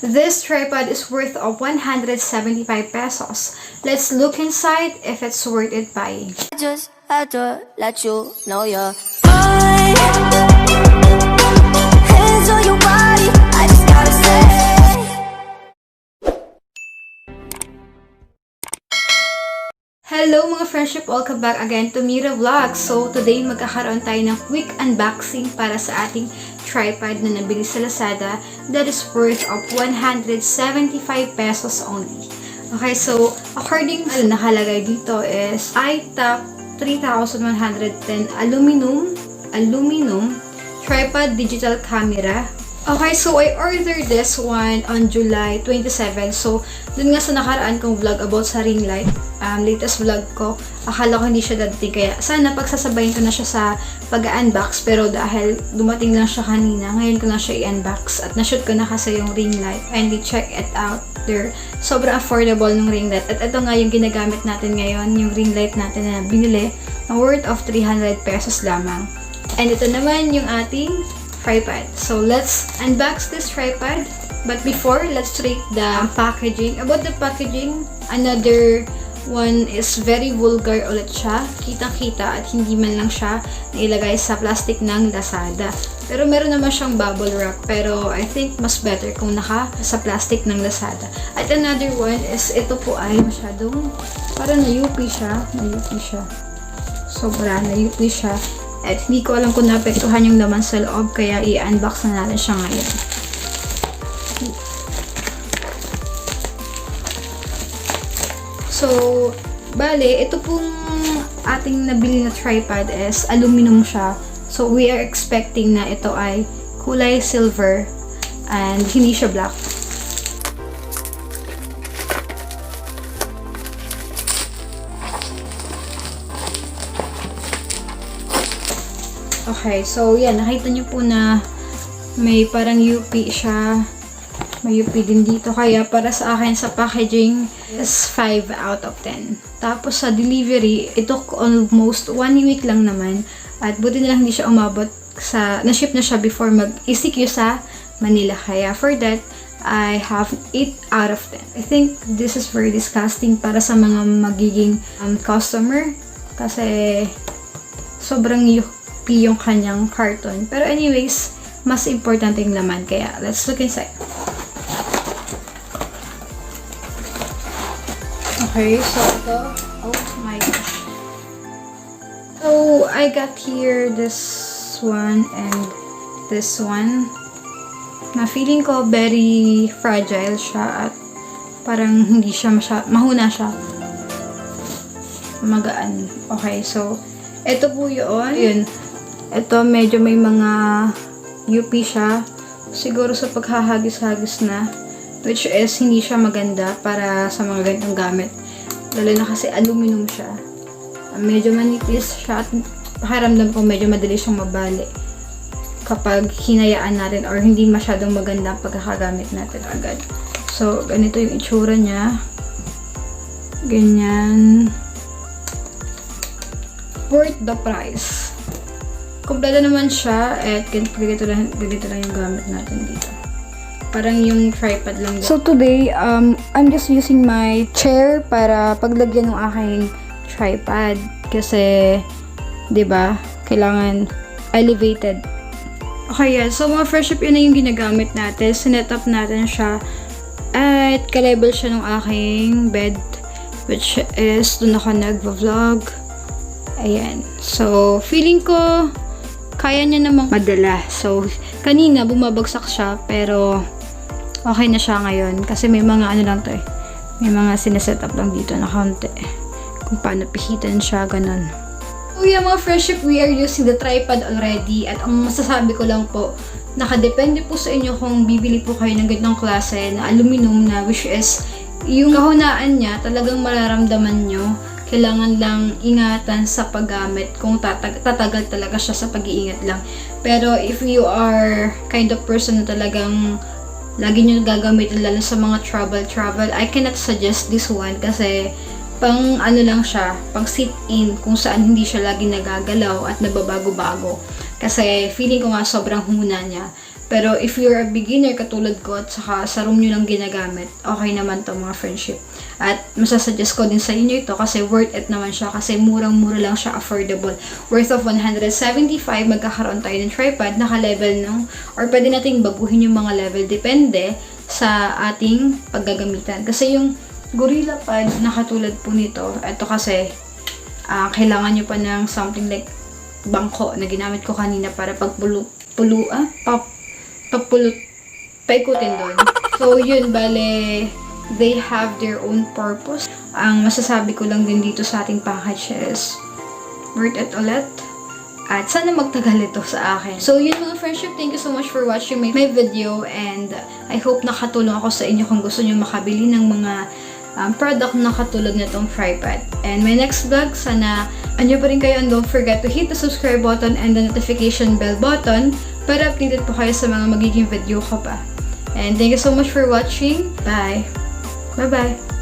This tripod is worth of 175 pesos. Let's look inside if it's worth it buying. I just had to let you know you're mine. Hands on your body, I just gotta say. Hello mga friendship! Welcome back again to Mira Vlogs. So today magkakaroon tayo ng quick unboxing para sa ating tripod na nabili sa Lazada that is worth of 175 pesos only. Okay, so according to nakalagay dito is Itop 3110 aluminum tripod digital camera. Okay, so I ordered this one on July 27. So, dun nga sa nakaraan kong vlog about sa ring light, latest vlog ko, akala ko hindi siya dadating. Kaya, sana pagsasabayin ko na siya sa pag-unbox. Pero dahil dumating lang siya kanina, ngayon ko na siya i-unbox. At na-shoot ko na kasi yung ring light. And check it out there. Sobrang affordable ng ring light. At ito nga yung ginagamit natin ngayon, yung ring light natin na binili, na worth of 300 pesos lamang. And ito naman yung ating tripod. So, let's unbox this tripod. But before, let's rate the packaging. About the packaging, another one is very vulgar ulit siya. Kitang-kita at hindi man lang siya nailagay sa plastic ng Lazada. Pero meron naman siyang bubble wrap. Pero I think mas better kung naka sa plastic ng Lazada. At another one is ito po ay masyadong parang na-UP siya. Na-UP siya. Sobra, na-UP siya. At hindi ko alam kung naapektuhan yung laman sa loob, kaya i-unbox na natin siya ngayon. So, bale, ito pong ating nabili na tripod is aluminum siya. So, we are expecting na ito ay kulay silver and hindi siya black. Okay, so yan, nakita niyo po na may parang UP siya. May UP din dito. Kaya para sa akin sa packaging is 5 out of 10. Tapos sa delivery, it took almost 1 week lang naman. At buti na lang hindi siya umabot sa, na-ship na siya before mag-ECQ sa Manila. Kaya for that, I have 8 out of 10. I think this is very disgusting para sa mga magiging customer. Kasi sobrang yung kanyang carton. Pero anyways, mas importante yung laman. Kaya, let's look inside. Okay, so ito. Oh my gosh. So, I got here this one and this one. Na feeling ko very fragile siya at parang hindi siya mahuna siya. Magaan. Okay, so, ito po yun. Ito, medyo may mga UP siya. Siguro sa paghahagis-hagis na. Which is, hindi siya maganda para sa mga ganitong gamit. Lalo na kasi aluminum siya. Medyo manipis siya at pakiramdam ko medyo madali siyang mabali. Kapag hinayaan natin or hindi masyadong maganda ang pagkakagamit natin agad. So, ganito yung itsura niya. Ganyan. Worth the price. Kompleto naman siya at ganito lang yung gamit natin dito. Parang yung tripod lang. So today, I'm just using my chair para paglagyan ng aking tripod. Kasi, 'di ba, kailangan elevated. Okay, yeah. So mga friendship, yun na yung ginagamit natin. Sinet up natin siya at ka-level siya ng aking bed, which is doon ako nag-vlog. Ayan. So, feeling ko kaya niya namang madala. So, kanina bumabagsak siya, pero okay na siya ngayon. Kasi may mga ano lang to eh. May mga sineset up lang dito na kaunti. Kung paano pihitan siya, ganun. So, yeah, mga friendship, we are using the tripod already. At ang masasabi ko lang po, nakadepende po sa inyo kung bibili po kayo ng ganitong klase na aluminum na, which is, yung kahunaan niya, talagang mararamdaman nyo. Kailangan lang ingatan sa paggamit kung tatagal talaga siya sa pag-iingat lang. Pero if you are kind of person na talagang lagi nyo gagamitin lalo sa mga travel, I cannot suggest this one kasi pang ano lang siya, pang sit-in kung saan hindi siya lagi nagagalaw at nababago-bago. Kasi feeling ko nga sobrang huna niya. Pero if you're a beginner katulad ko at saka sa room nyo lang ginagamit, okay naman to mga friendship. At masasuggest ko din sa inyo ito kasi worth it naman siya kasi murang-mura lang siya, affordable. Worth of 175, magkakaroon tayo ng tripod, naka-level no? Or pwede nating baguhin yung mga level, depende sa ating paggagamitan. Kasi yung Gorilla Pad na katulad po nito, ito kasi kailangan nyo pa ng something like bangko na ginamit ko kanina para paikutin doon. So, yun, bale, they have their own purpose. Ang masasabi ko lang din dito sa ating package is worth it ulit. At sana magtagal ito sa akin. So, yun mga friendship, thank you so much for watching my video and I hope nakatulong ako sa inyo kung gusto nyo makabili ng mga product na katulad nitong tripod. And my next vlog, sana anyo pa rin kayo and don't forget to hit the subscribe button and the notification bell button para updated po kayo sa mga magiging video ko pa. And thank you so much for watching. Bye! Bye-bye!